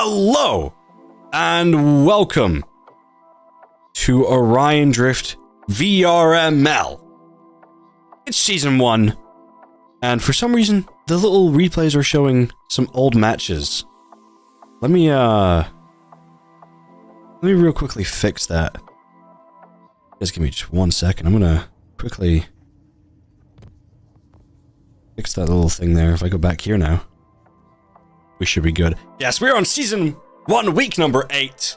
Hello and welcome to Orion Drift VRML. It's season 1, and for some reason the little replays are showing some old matches. Let me real quickly fix that. Just give me just 1 second. I'm gonna quickly fix that little thing there. If I go back here now, we should be good. Yes, we're on season 1, week number 8.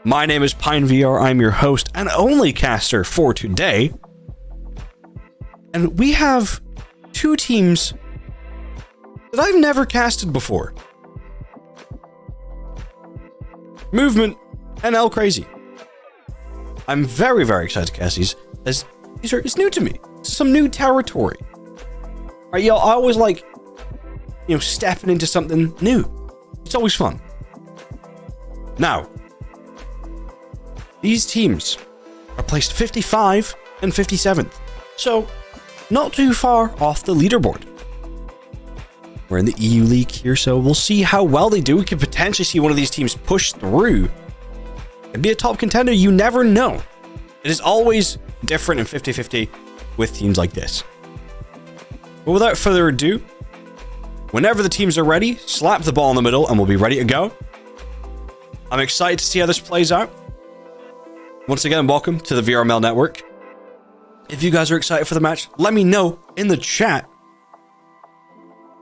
My name is PineVR. I'm your host and only caster for today. And we have 2 teams that I've never casted before. Movement and krazy. I'm very, very excited to cast these, as it's new to me. Some new territory. Right, y'all, I always like, stepping into something new. It's always fun. Now, these teams are placed 55 and 57th, so not too far off the leaderboard. We're in the EU League here, so we'll see how well they do. We could potentially see one of these teams push through and be a top contender. You never know. It is always different in 50-50 with teams like this. But without further ado, whenever the teams are ready, slap the ball in the middle and we'll be ready to go. I'm excited to see how this plays out. Once again, welcome to the VRML network. If you guys are excited for the match, let me know in the chat.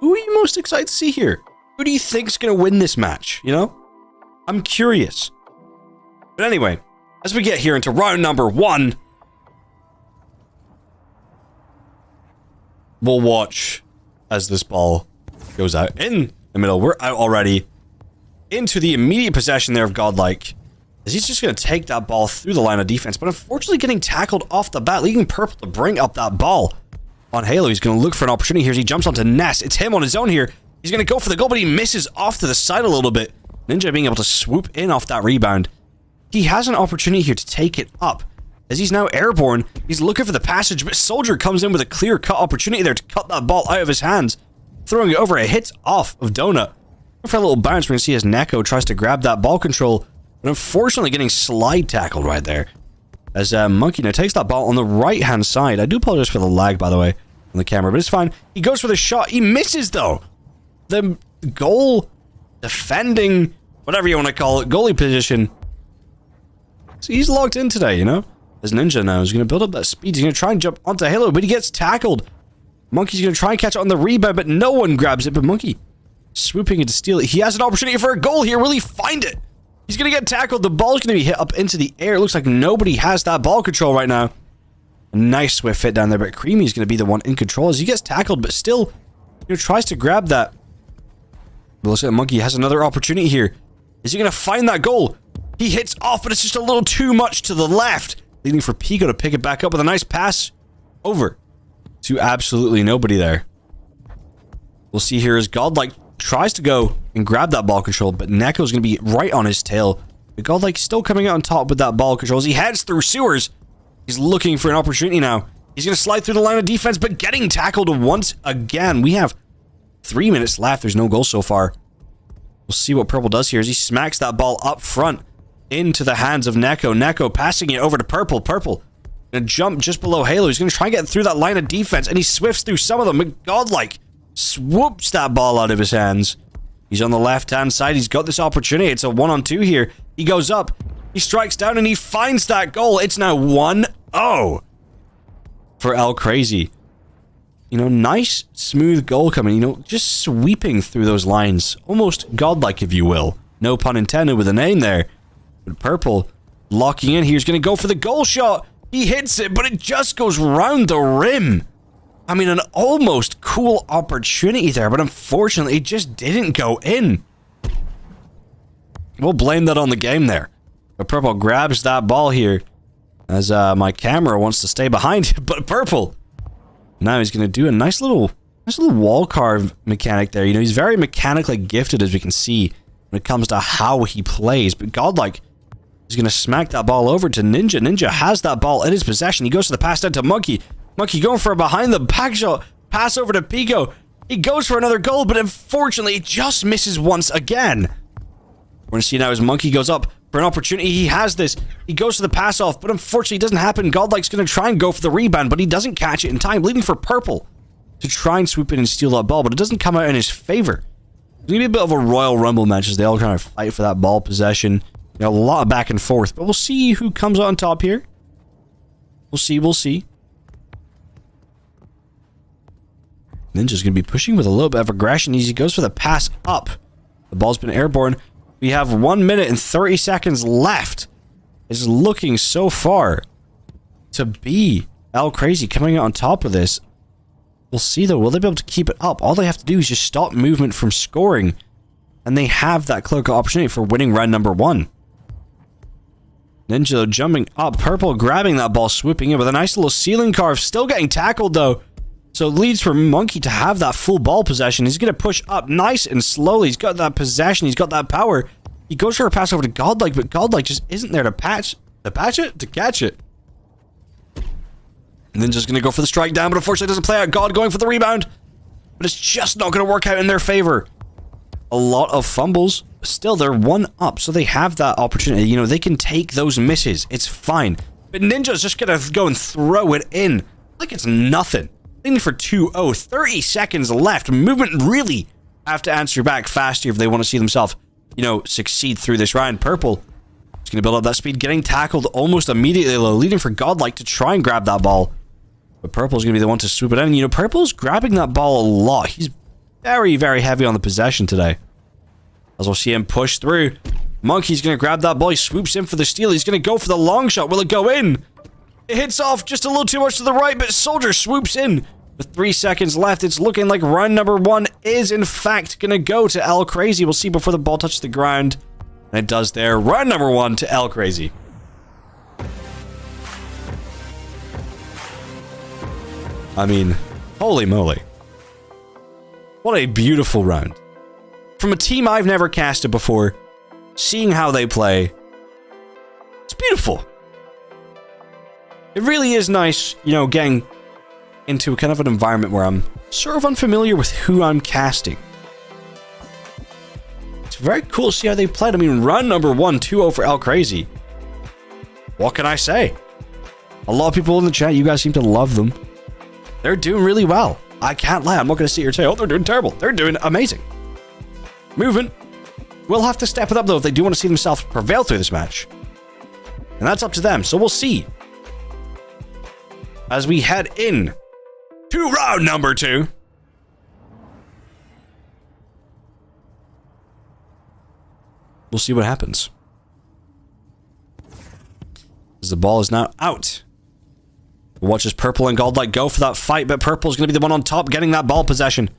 Who are you most excited to see here? Who do you think's going to win this match, I'm curious. But anyway, as we get here into round number 1, we'll watch as this ball goes out in the middle. We're out already into the immediate possession there of Godlike, as he's just going to take that ball through the line of defense, but unfortunately getting tackled off the bat, leaving Purple to bring up that ball on Halo. He's going to look for an opportunity here as he jumps onto Ness. It's him on his own here. He's going to go for the goal, but he misses off to the side a little bit. Ninja being able to swoop in off that rebound. He has an opportunity here to take it up, as he's now airborne. He's looking for the passage, but Soldier comes in with a clear-cut opportunity there to cut that ball out of his hands, throwing it over. It hits off of Donut. For a little bounce, we're going to see as Neko tries to grab that ball control, but unfortunately getting slide tackled right there. As Monkey now takes that ball on the right-hand side. I do apologize for the lag, by the way, on the camera, but it's fine. He goes for the shot. He misses, though. The goal defending, whatever you want to call it, goalie position. So he's locked in today, As Ninja now is going to build up that speed. He's going to try and jump onto Halo, but he gets tackled. Monkey's going to try and catch it on the rebound, but no one grabs it. But Monkey swooping in to steal it. He has an opportunity for a goal here. Will he find it? He's going to get tackled. The ball's going to be hit up into the air. It looks like nobody has that ball control right now. A nice swift fit down there, but Creamy's going to be the one in control as he gets tackled, but still tries to grab that. But looks like Monkey has another opportunity here. Is he going to find that goal? He hits off, but it's just a little too much to the left, leaving for Pico to pick it back up with a nice pass over to absolutely nobody there. We'll see here as Godlike tries to go and grab that ball control, but Neko's going to be right on his tail. But Godlike still coming out on top with that ball control as he heads through sewers. He's looking for an opportunity now. He's going to slide through the line of defense, but getting tackled once again. We have 3 minutes left. There's no goal so far. We'll see what Purple does here as he smacks that ball up front into the hands of Neko. Neko passing it over to Purple. Purple going to jump just below Halo. He's going to try and get through that line of defense, and he swifts through some of them. But Godlike swoops that ball out of his hands. He's on the left-hand side. He's got this opportunity. It's a 1-on-2 here. He goes up. He strikes down, and he finds that goal. It's now 1-0 for krazy. Nice, smooth goal coming. Just sweeping through those lines. Almost godlike, if you will. No pun intended with a name there. But Purple locking in. He's going to go for the goal shot. He hits it, but it just goes round the rim. An almost cool opportunity there, but unfortunately, it just didn't go in. We'll blame that on the game there. But Purple grabs that ball here, as my camera wants to stay behind it. But Purple, now he's going to do a nice little wall carve mechanic there. He's very mechanically gifted, as we can see, when it comes to how he plays. But Godlike is going to smack that ball over to Ninja. Ninja has that ball in his possession. He goes to the pass down to Monkey. Monkey going for a behind the back shot. Pass over to Pico. He goes for another goal, but unfortunately, it just misses once again. We're going to see now as Monkey goes up for an opportunity. He has this. He goes for the pass off, but unfortunately it doesn't happen. Godlike's going to try and go for the rebound, but he doesn't catch it in time, leaving for Purple to try and swoop in and steal that ball, but it doesn't come out in his favor. It's going to be a bit of a Royal Rumble match as they all kind of fight for that ball possession. You know, a lot of back and forth, but we'll see who comes on top here. We'll see. Ninja's going to be pushing with a little bit of aggression as he goes for the pass up. The ball's been airborne. We have 1 minute and 30 seconds left. It's looking so far to be krazy coming out on top of this. We'll see though, will they be able to keep it up? All they have to do is just stop movement from scoring, and they have that clear opportunity for winning round number 1. Ninja jumping up, Purple grabbing that ball, swooping in with a nice little ceiling carve, still getting tackled though. So it leads for Monkey to have that full ball possession. He's going to push up nice and slowly. He's got that possession. He's got that power. He goes for a pass over to Godlike, but Godlike just isn't there to catch it. And then just going to go for the strike down, but unfortunately it doesn't play out. God going for the rebound, but it's just not going to work out in their favor. A lot of fumbles. Still, they're 1 up, so they have that opportunity. You know, they can take those misses. It's fine. But Ninja's just going to go and throw it in like it's nothing. For 2-0, 30 seconds left. Movement really have to answer back faster if they want to see themselves, you know, succeed through this round. Purple is going to build up that speed, getting tackled almost immediately, leading for Godlike to try and grab that ball. But Purple's going to be the one to swoop it in. You know, Purple's grabbing that ball a lot. He's very, very heavy on the possession today. As we'll see him push through. Monkey's going to grab that ball. He swoops in for the steal. He's going to go for the long shot. Will it go in? It hits off just a little too much to the right, but Soldier swoops in. With 3 seconds left, it's looking like round number 1 is in fact going to go to krazy. We'll see before the ball touches the ground. And it does there. Round number 1 to krazy. I mean, holy moly. What a beautiful round. From a team I've never casted before, seeing how they play, it's beautiful. It really is nice, you know, getting into a kind of an environment where I'm sort of unfamiliar with who I'm casting. It's very cool to see how they played. I mean, round number 1, 2-0 for krazy. What can I say? A lot of people in the chat, you guys seem to love them. They're doing really well. I can't lie. I'm not going to sit here and say, oh, they're doing terrible. They're doing amazing. Moving. We'll have to step it up, though, if they do want to see themselves prevail through this match. And that's up to them. So we'll see. As we head in to round number 2. We'll see what happens. As the ball is now out. Watches Purple and Godlike go for that fight, but Purple's going to be the one on top getting that ball possession.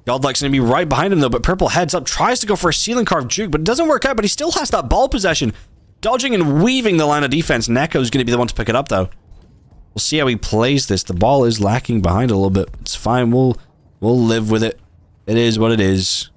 Godlike's going to be right behind him though, but Purple heads up, tries to go for a ceiling carve juke, but it doesn't work out, but he still has that ball possession. Dodging and weaving the line of defense. Neko's going to be the one to pick it up though. We'll see how he plays this. The ball is lacking behind a little bit. It's fine. We'll live with it. It is what it is.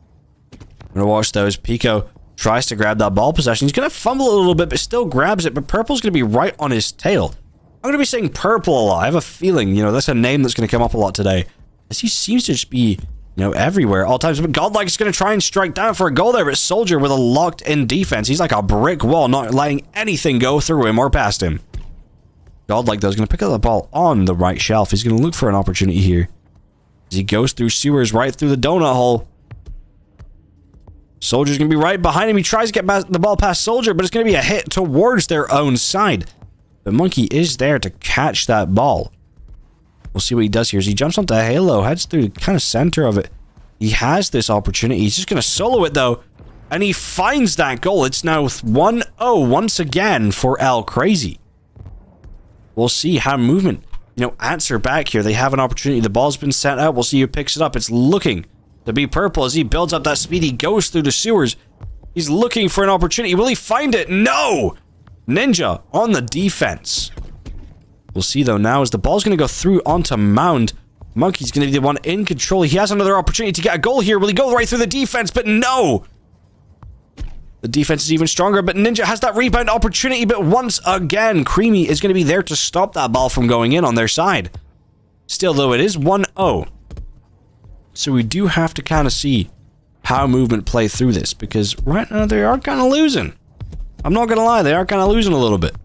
I'm going to watch those. Pico tries to grab that ball possession. He's going to fumble a little bit, but still grabs it. But Purple's going to be right on his tail. I'm going to be saying Purple a lot. I have a feeling, you know, that's a name that's going to come up a lot today. As he seems to just be, you know, everywhere, all times. But Godlike is going to try and strike down for a goal there. But Soldier with a locked-in defense. He's like a brick wall, not letting anything go through him or past him. Godlike, though, is going to pick up the ball on the right shelf. He's going to look for an opportunity here. As he goes through sewers right through the donut hole. Soldier's going to be right behind him. He tries to get the ball past Soldier, but it's going to be a hit towards their own side. But Monkey is there to catch that ball. We'll see what he does here. As he jumps onto Halo, heads through the kind of center of it. He has this opportunity. He's just going to solo it, though. And he finds that goal. It's now 1-0 once again for krazy. We'll see how movement, you know, answer back here. They have an opportunity. The ball's been sent out. We'll see who picks it up. It's looking to be Purple as he builds up that speed. He goes through the sewers. He's looking for an opportunity. Will he find it? No! Ninja on the defense. We'll see, though, now as the ball's going to go through onto Mound. Monkey's going to be the one in control. He has another opportunity to get a goal here. Will he go right through the defense? But no! The defense is even stronger, but Ninja has that rebound opportunity. But once again, Creamy is going to be there to stop that ball from going in on their side. Still, though, it is 1-0. So we do have to kind of see how movement play through this, because right now they are kind of losing. I'm not gonna lie, they are kind of losing a little bit.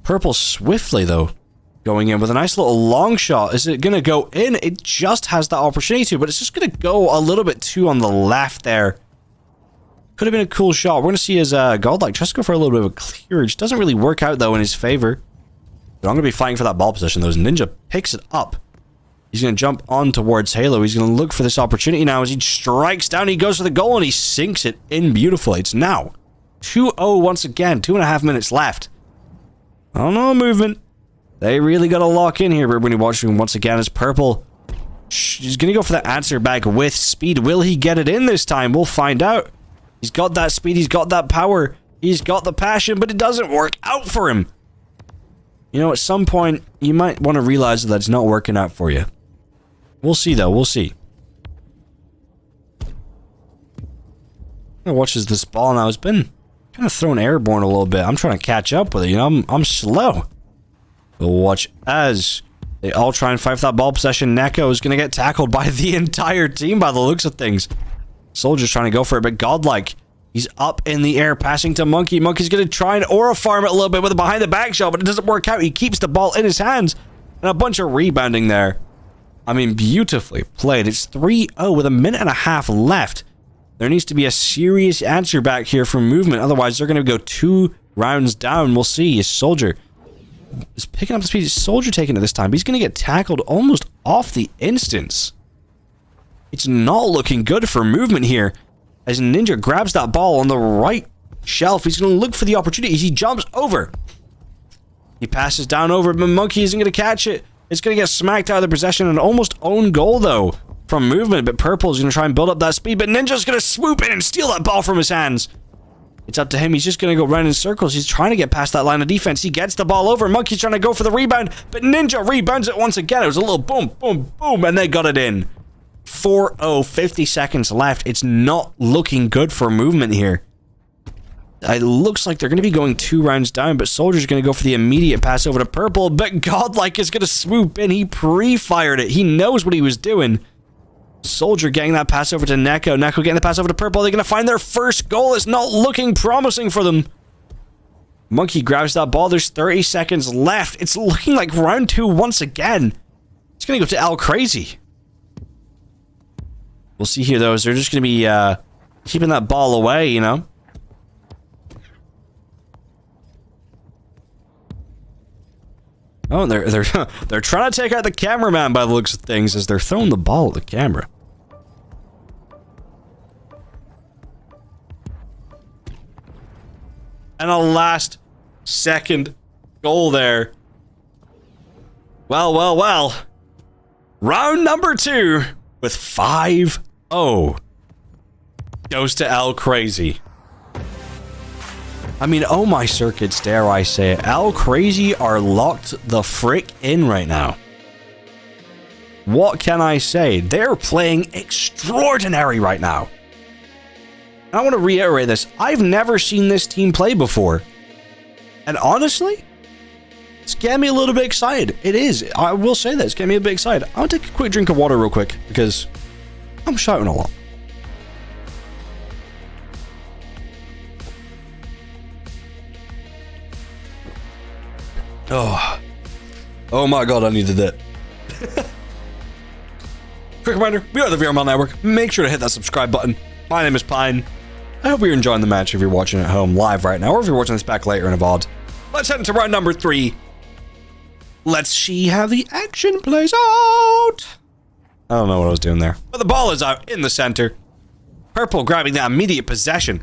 Purple swiftly, though, going in with a nice little long shot. Is it gonna go in? It just has that opportunity to, but it's just gonna go a little bit too on the left there. Could have been a cool shot. We're gonna see his godlike just go for a little bit of a clearage. Doesn't really work out, though, in his favor. But I'm gonna be fighting for that ball position, though. As Ninja picks it up. He's going to jump on towards Halo. He's going to look for this opportunity now as he strikes down. He goes for the goal and he sinks it in beautifully. It's now 2-0 once again. 2.5 minutes left. I don't know, movement. They really got to lock in here. But when you watch him once again, it's Purple. He's going to go for that answer back with speed. Will he get it in this time? We'll find out. He's got that speed. He's got that power. He's got the passion, but it doesn't work out for him. You know, at some point, you might want to realize that it's not working out for you. We'll see, though. We'll see. Watches this ball now. It's been kind of thrown airborne a little bit. I'm trying to catch up with it. You know, I'm slow. But watch as they all try and fight for that ball possession. Neko is going to get tackled by the entire team by the looks of things. Soldier's trying to go for it, but godlike. He's up in the air, passing to Monkey. Monkey's going to try and aura farm it a little bit with a behind the back shot, but it doesn't work out. He keeps the ball in his hands. And a bunch of rebounding there. I mean, beautifully played. It's 3-0 with a minute and a half left. There needs to be a serious answer back here from movement. Otherwise, they're going to go 2 rounds down. We'll see. His Soldier is picking up the speed. His Soldier taking it this time. He's going to get tackled almost off the instance. It's not looking good for movement here. As Ninja grabs that ball on the right shelf, he's going to look for the opportunity. He jumps over. He passes down over, but Monkey isn't going to catch it. It's going to get smacked out of the possession. An almost own goal, though, from movement. But Purple's going to try and build up that speed. But Ninja's going to swoop in and steal that ball from his hands. It's up to him. He's just going to go round in circles. He's trying to get past that line of defense. He gets the ball over. Monkey's trying to go for the rebound. But Ninja rebounds it once again. It was a little boom, boom, boom. And they got it in. 4-0, 50 seconds left. It's not looking good for movement here. It looks like they're going to be going 2 rounds down, but Soldier's going to go for the immediate pass over to Purple, but Godlike is going to swoop in. He pre-fired it. He knows what he was doing. Soldier getting that pass over to Neko. Neko getting the pass over to Purple. They're going to find their first goal. It's not looking promising for them. Monkey grabs that ball. There's 30 seconds left. It's looking like round 2 once again. It's going to go to krazy. We'll see here, though, as they're just going to be keeping that ball away, you know? Oh, they're trying to take out the cameraman by the looks of things as they're throwing the ball at the camera. And a last second goal there. Well. Round number 2 with 5-0 goes to krazy. I mean, oh my circuits, dare I say it. krazy are locked the frick in right now. What can I say? They're playing extraordinary right now. I want to reiterate this. I've never seen this team play before. And honestly, it's getting me a little bit excited. It is. I will say that. It's getting me a bit excited. I'll take a quick drink of water real quick because I'm shouting a lot. Oh my god, I needed that. Quick reminder, we are the VRML Network. Make sure to hit that subscribe button. My name is Pine. I hope you're enjoying the match if you're watching at home live right now, or if you're watching this back later in a VOD. Let's head into round number 3. Let's see how the action plays out. I don't know what I was doing there. But the ball is out in the center. Purple grabbing that immediate possession.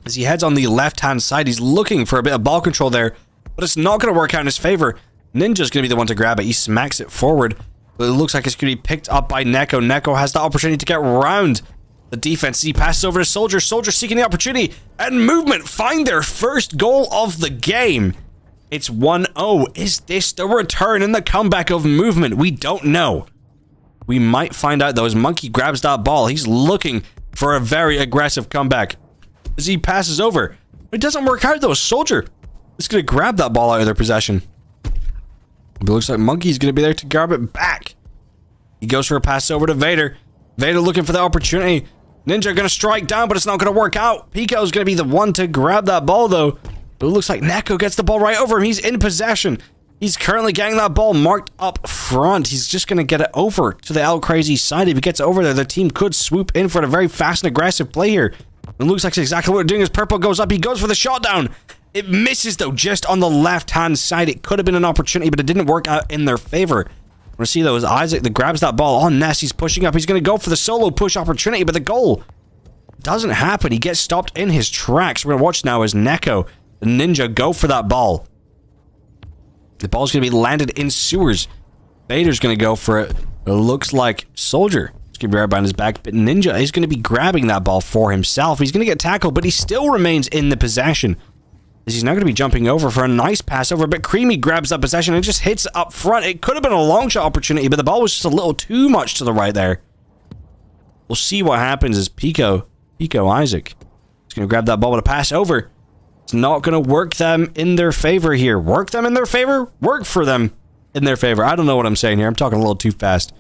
As he heads on the left-hand side, he's looking for a bit of ball control there. But it's not going to work out in his favor. Ninja's going to be the one to grab it. He smacks it forward. But it looks like it's going to be picked up by Neko. Neko has the opportunity to get around the defense. He passes over to Soldier. Soldier seeking the opportunity. And movement find their first goal of the game. It's 1-0. Is this the return and the comeback of movement? We don't know. We might find out, though, as Monkey grabs that ball. He's looking for a very aggressive comeback. As he passes over. It doesn't work out, though. Soldier is going to grab that ball out of their possession. But it looks like Monkey's going to be there to grab it back. He goes for a pass over to Vader. Vader looking for the opportunity. Ninja gonna strike down, but it's not gonna work out. Pico's gonna be the one to grab that ball, though. But it looks like Neko gets the ball right over him. He's in possession. He's currently getting that ball marked up front. He's just gonna get it over to the krazy side. If he gets over there, the team could swoop in for a very fast and aggressive play here. It looks like exactly what they're doing as Purple goes up. He goes for the shot down. It misses, though, just on the left-hand side. It could have been an opportunity, but it didn't work out in their favor. We're going to see, though, as Isaac that grabs that ball on Ness. He's pushing up. He's going to go for the solo push opportunity, but the goal doesn't happen. He gets stopped in his tracks. We're going to watch now as Neko, the ninja, go for that ball. The ball's going to be landed in sewers. Vader's going to go for it. It looks like Soldier. It's going to be right behind his back, but Ninja is going to be grabbing that ball for himself. He's going to get tackled, but he still remains in the possession. As he's now going to be jumping over for a nice pass over, but Creamy grabs that possession and just hits it up front. It could have been a long shot opportunity, but the ball was just a little too much to the right there. We'll see what happens as Pico Isaac is going to grab that ball with a pass over. It's not going to work them in their favor here. Work them in their favor? Work for them in their favor. I don't know what I'm saying here. I'm talking a little too fast.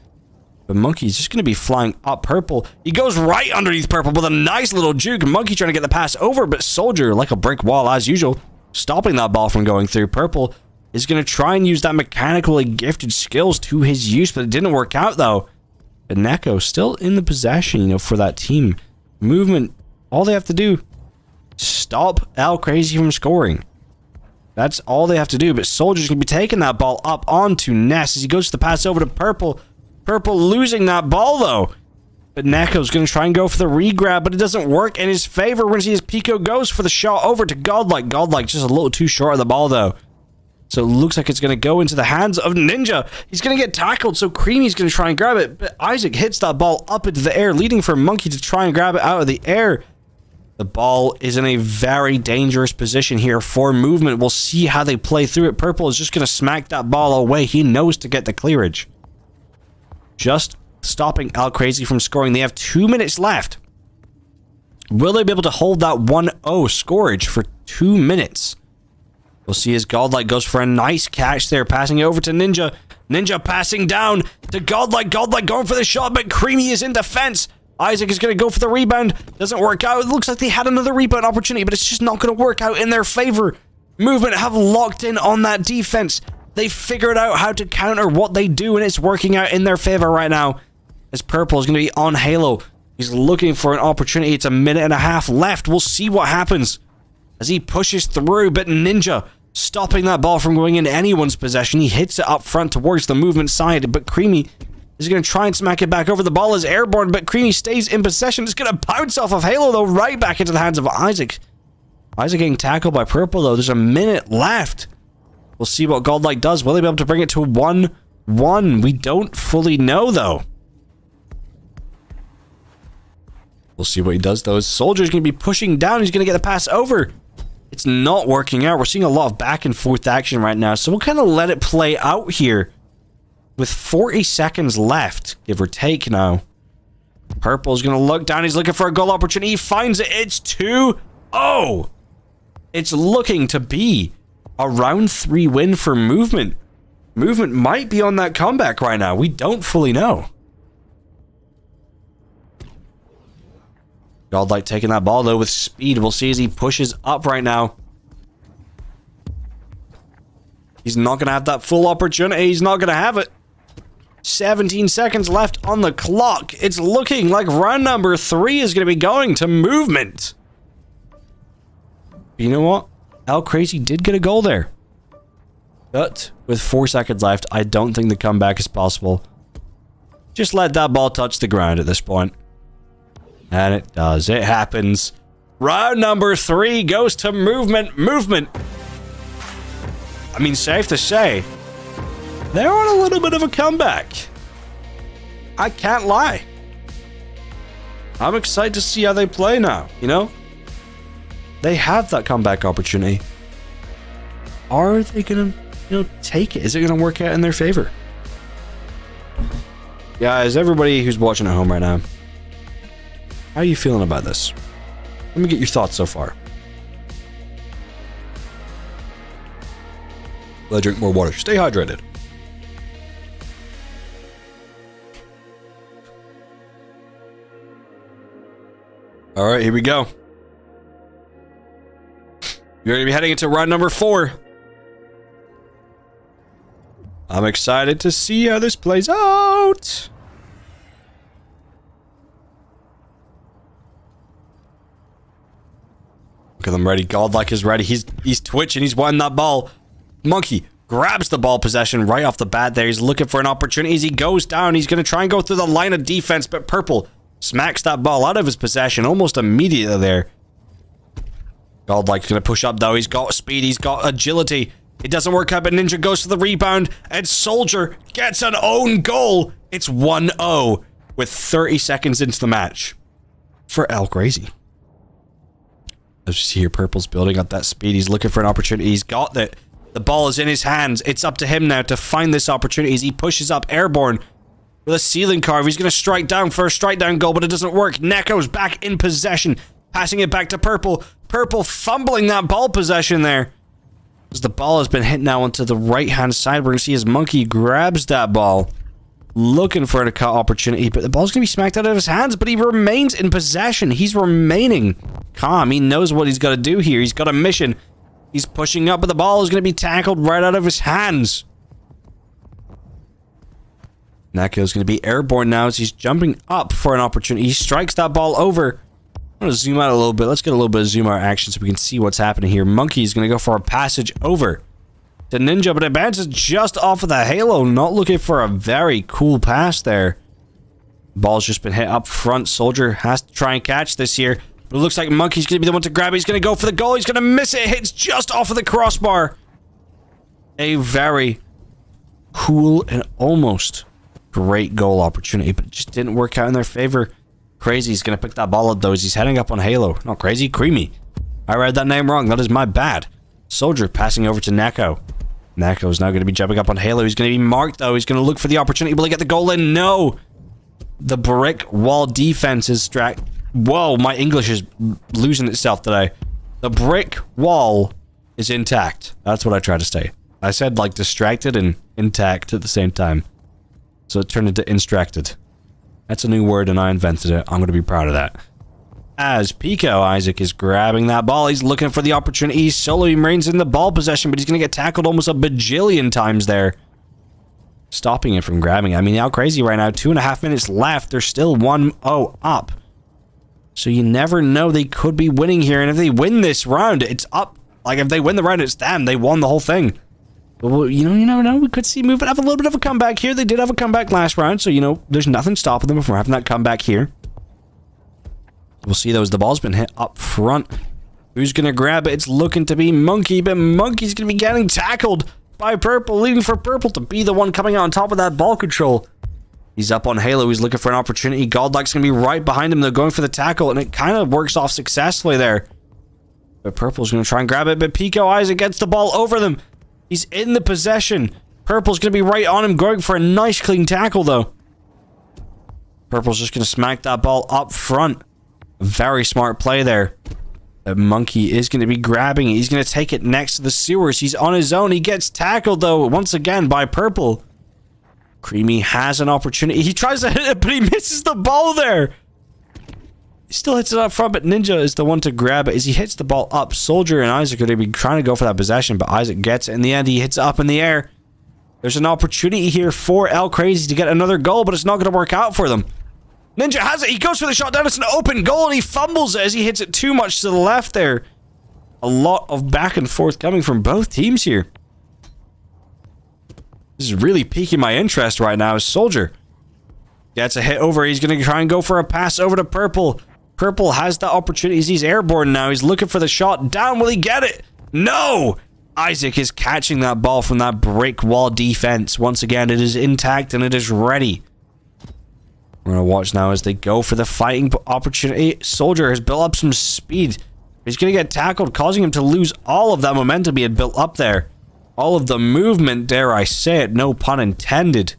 But Monkey's just going to be flying up Purple. He goes right underneath Purple with a nice little juke. Monkey trying to get the pass over, but Soldier, like a brick wall as usual, stopping that ball from going through. Purple is going to try and use that mechanically gifted skills to his use, but it didn't work out, though. But Neko still in the possession, for that team. Movement, all they have to do, stop krazy from scoring. That's all they have to do, but Soldier's going to be taking that ball up onto Ness as he goes to the pass over to Purple. Purple losing that ball, though. But Neko's going to try and go for the re-grab, but it doesn't work in his favor. We're going to see as Pico goes for the shot over to Godlike. Godlike just a little too short of the ball, though. So it looks like it's going to go into the hands of Ninja. He's going to get tackled, so Creamy's going to try and grab it. But Isaac hits that ball up into the air, leading for Monkey to try and grab it out of the air. The ball is in a very dangerous position here for movement. We'll see how they play through it. Purple is just going to smack that ball away. He knows to get the clearage. Just stopping krazy from scoring. They have 2 minutes left. Will they be able to hold that 1-0 scorage for 2 minutes? We'll see as Godlike goes for a nice catch there, passing it over to Ninja. Ninja passing down to Godlike. Godlike going for the shot, but Creamy is in defense. Isaac is going to go for the rebound. Doesn't work out. It looks like they had another rebound opportunity, but it's just not going to work out in their favor. Movement have locked in on that defense. They figured out how to counter what they do, and it's working out in their favor right now. As Purple is going to be on Halo. He's looking for an opportunity. It's a minute and a half left. We'll see what happens as he pushes through, but Ninja stopping that ball from going into anyone's possession. He hits it up front towards the movement side, but Creamy is going to try and smack it back over. The ball is airborne, but Creamy stays in possession. It's going to bounce off of Halo, though, right back into the hands of Isaac. Isaac getting tackled by Purple, though. There's a minute left. We'll see what Godlike does. Will they be able to bring it to 1-1? We don't fully know, though. We'll see what he does, though. His Soldier's going to be pushing down. He's going to get the pass over. It's not working out. We're seeing a lot of back and forth action right now, so we'll kind of let it play out here. With 40 seconds left, give or take now. Purple's going to look down. He's looking for a goal opportunity. He finds it. It's 2-0. It's looking to be a round 3 win for Movement. Movement might be on that comeback right now. We don't fully know. Godlike taking that ball, though, with speed. We'll see as he pushes up right now. He's not going to have that full opportunity. He's not going to have it. 17 seconds left on the clock. It's looking like round number 3 is going to be going to Movement. You know what? krazy did get a goal there. But with 4 seconds left, I don't think the comeback is possible. Just let that ball touch the ground at this point. And it does. It happens. Round number 3 goes to Movement. Movement. I mean, safe to say, they're on a little bit of a comeback. I can't lie. I'm excited to see how they play now, They have that comeback opportunity. Are they going to, take it? Is it going to work out in their favor? Guys, everybody who's watching at home right now, how are you feeling about this? Let me get your thoughts so far. Let drink more water. Stay hydrated. All right, here we go. You're going to be heading into round number 4. I'm excited to see how this plays out. Look at them ready. Godlike is ready. He's twitching. He's wanting that ball. Monkey grabs the ball possession right off the bat there. He's looking for an opportunity. As he goes down, he's going to try and go through the line of defense, but Purple smacks that ball out of his possession almost immediately there. Godlike's going to push up though. He's got speed. He's got agility. It doesn't work out, but Ninja goes for the rebound, and Soldier gets an own goal. It's 1-0 with 30 seconds into the match for krazy. Let's just hear Purple's building up that speed. He's looking for an opportunity. He's got it. The ball is in his hands. It's up to him now to find this opportunity as he pushes up airborne with a ceiling carve. He's going to strike down for a strike down goal, but it doesn't work. Neko's back in possession, passing it back to Purple. Purple fumbling that ball possession there. As the ball has been hit now onto the right-hand side, we're going to see as Monkey grabs that ball, looking for a cut opportunity, but the ball's going to be smacked out of his hands, but he remains in possession. He's remaining calm. He knows what he's got to do here. He's got a mission. He's pushing up, but the ball is going to be tackled right out of his hands. Neko's going to be airborne now as he's jumping up for an opportunity. He strikes that ball over. I'm going to zoom out a little bit. Let's get a little bit of zoom out action so we can see what's happening here. Monkey's going to go for a passage over to Ninja, but it bounces just off of the halo. Not looking for a very cool pass there. Ball's just been hit up front. Soldier has to try and catch this here. But it looks like Monkey's going to be the one to grab it. He's going to go for the goal. He's going to miss it. It hits just off of the crossbar. A very cool and almost great goal opportunity, but it just didn't work out in their favor. Krazy's going to pick that ball up, though, as he's heading up on Halo. Not Krazy, Creamy. I read that name wrong. That is my bad. Soldier passing over to Neko. Neko's now going to be jumping up on Halo. He's going to be marked, though. He's going to look for the opportunity. Will he get the goal in? No! The brick wall defense is Whoa, my English is losing itself today. The brick wall is intact. That's what I tried to say. I said, like, distracted and intact at the same time. So it turned into instructed. That's a new word, and I invented it. I'm going to be proud of that. As Pico, Isaac is grabbing that ball. He's looking for the opportunity. He solo remains in the ball possession, but he's going to get tackled almost a bajillion times there. Stopping it from grabbing it. I mean, krazy right now, 2.5 minutes left. They're still 1-0 up. So you never know. They could be winning here, and if they win this round, it's up. Like, if they win the round, it's them. They won the whole thing. Well, you never know. We could see Movement have a little bit of a comeback here. They did have a comeback last round, so, there's nothing stopping them from having that comeback here. We'll see, though, as the ball's been hit up front. Who's going to grab it? It's looking to be Monkey, but Monkey's going to be getting tackled by Purple, leaving for Purple to be the one coming out on top of that ball control. He's up on Halo. He's looking for an opportunity. Godlike's going to be right behind him. They're going for the tackle, and it kind of works off successfully there. But Purple's going to try and grab it, but Pico Isaac gets the ball over them. He's in the possession. Purple's going to be right on him, going for a nice clean tackle, though. Purple's just going to smack that ball up front. Very smart play there. The Monkey is going to be grabbing it. He's going to take it next to the sewers. He's on his own. He gets tackled, though, once again by Purple. Creamy has an opportunity. He tries to hit it, but he misses the ball there. He still hits it up front, but Ninja is the one to grab it. As he hits the ball up, Soldier and Isaac are going to be trying to go for that possession, but Isaac gets it. In the end, he hits it up in the air. There's an opportunity here for krazy to get another goal, but it's not going to work out for them. Ninja has it. He goes for the shot down. It's an open goal, and he fumbles it as he hits it too much to the left there. A lot of back and forth coming from both teams here. This is really piquing my interest right now as Soldier gets a hit over. He's going to try and go for a pass over to Purple. Purple has the opportunities. He's airborne now. He's looking for the shot down. Will he get it? No! Isaac is catching that ball from that brick wall defense. Once again, it is intact and it is ready. We're going to watch now as they go for the fighting opportunity. Soldier has built up some speed. He's going to get tackled, causing him to lose all of that momentum he had built up there. All of the movement, dare I say it, no pun intended.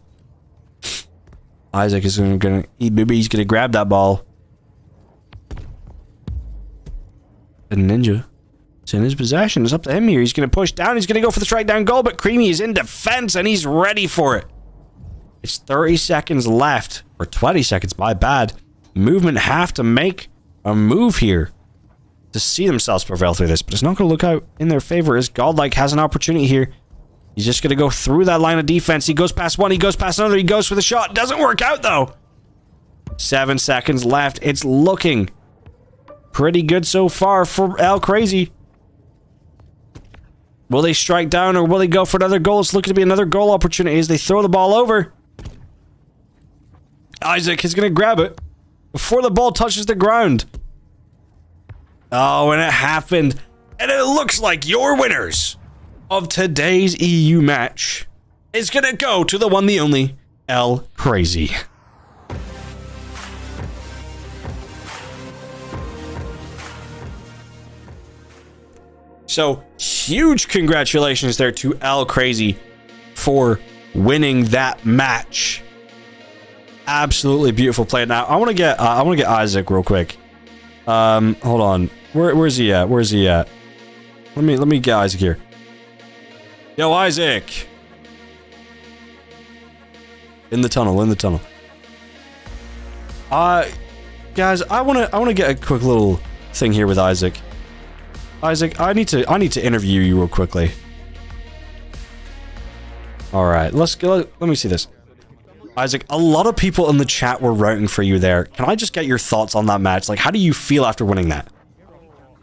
Isaac is maybe he's going to grab that ball. And Ninja, it's in his possession. It's up to him here. He's going to push down. He's going to go for the strike down goal, but Creamy is in defense and he's ready for it. It's 30 seconds left, or 20 seconds, my bad. Movement have to make a move here to see themselves prevail through this, but it's not going to look out in their favor as Godlike has an opportunity here. He's just going to go through that line of defense. He goes past one, he goes past another, he goes for the shot. Doesn't work out, though. 7 seconds left. It's looking pretty good so far for krazy. Will they strike down or will they go for another goal? It's looking to be another goal opportunity as they throw the ball over. Isaac is going to grab it before the ball touches the ground. Oh, and it happened. And it looks like your winners of today's EU match is going to go to the one, the only, krazy. So, huge congratulations there to krazy for winning that match. Absolutely beautiful play. Now, I want to get Isaac real quick. Hold on. Where's he at? Where's he at? Let me get Isaac here. Yo, Isaac. In the tunnel. Guys, I want to get a quick little thing here with Isaac. Isaac, I need to interview you real quickly. All right, let's go. Let me see this. Isaac, a lot of people in the chat were rooting for you there. Can I just get your thoughts on that match? Like, how do you feel after winning that?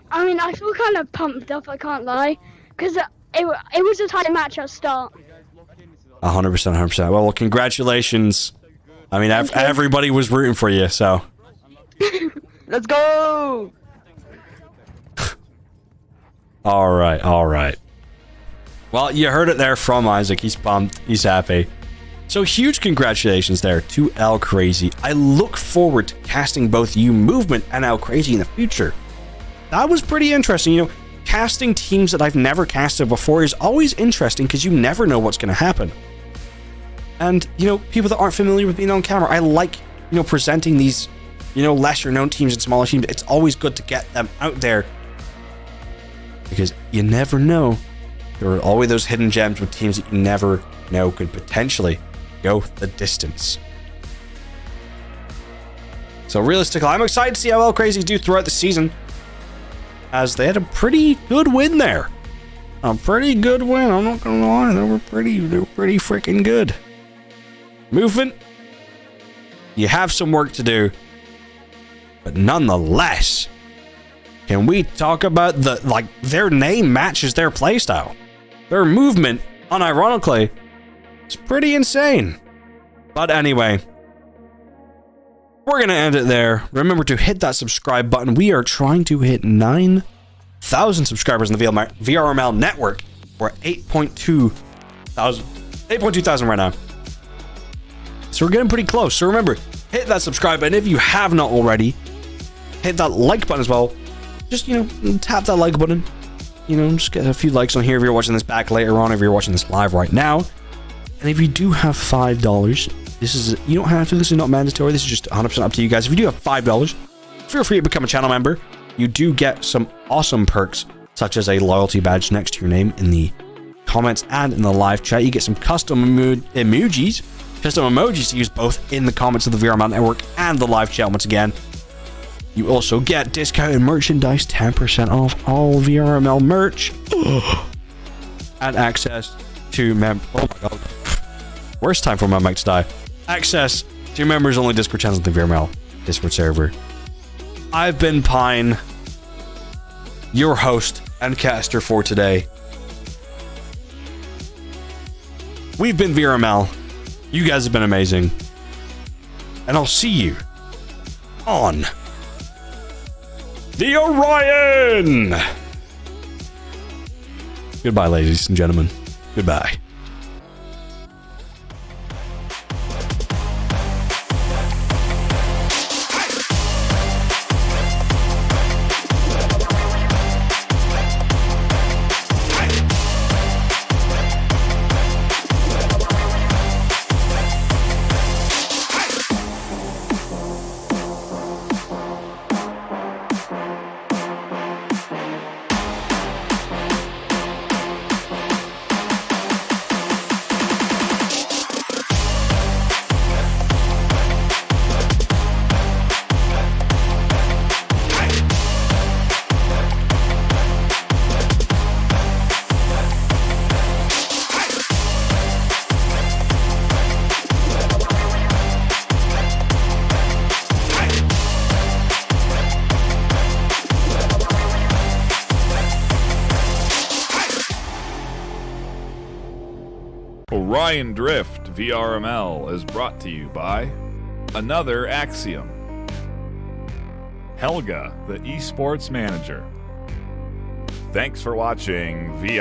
I mean, I feel kind of pumped up, I can't lie, because it was a tight match at start. 100%. Well, congratulations. I mean, everybody was rooting for you, so. Let's go! All right. Well, you heard it there from Isaac. He's pumped. He's happy. So huge congratulations there to krazy. I look forward to casting both you Movement and krazy in the future. That was pretty interesting. You know, casting teams that I've never casted before is always interesting because you never know what's going to happen. And, you know, people that aren't familiar with being on camera, I like, you know, presenting these, you know, lesser known teams and smaller teams. It's always good to get them out there because you never know. There are always those hidden gems with teams that you never know could potentially go the distance. So realistically, I'm excited to see how krazy do throughout the season, as they had a pretty good win there. A pretty good win, I'm not gonna lie. They were pretty freaking good. Movement, you have some work to do, but nonetheless, can we talk about their name matches their playstyle? Their movement, unironically, it's pretty insane. But anyway, we're going to end it there. Remember to hit that subscribe button. We are trying to hit 9,000 subscribers in the VRML network. We're at 8.2 thousand right now. So we're getting pretty close. So remember, hit that subscribe button. If you have not already, hit that like button as well. Just, you know, tap that like button. You know, just get a few likes on here if you're watching this back later on, if you're watching this live right now. And if you do have $5, this is, you don't have to, this is not mandatory, this is just 100% up to you guys. If you do have $5, feel free to become a channel member. You do get some awesome perks, such as a loyalty badge next to your name in the comments and in the live chat. You get some custom emojis to use both in the comments of the VRML network and the live chat once again. You also get discounted merchandise, 10% off all VRML merch, and access to oh my god, worst time for my mic to die. Access to members only Discord channels of the VRML Discord server. I've been Pine, your host and caster for today. We've been VRML. You guys have been amazing. And I'll see you on the Orion! Goodbye, ladies and gentlemen. Goodbye. Orion Drift VRML is brought to you by Another Axiom, Helga, the esports manager. Thanks for watching VR.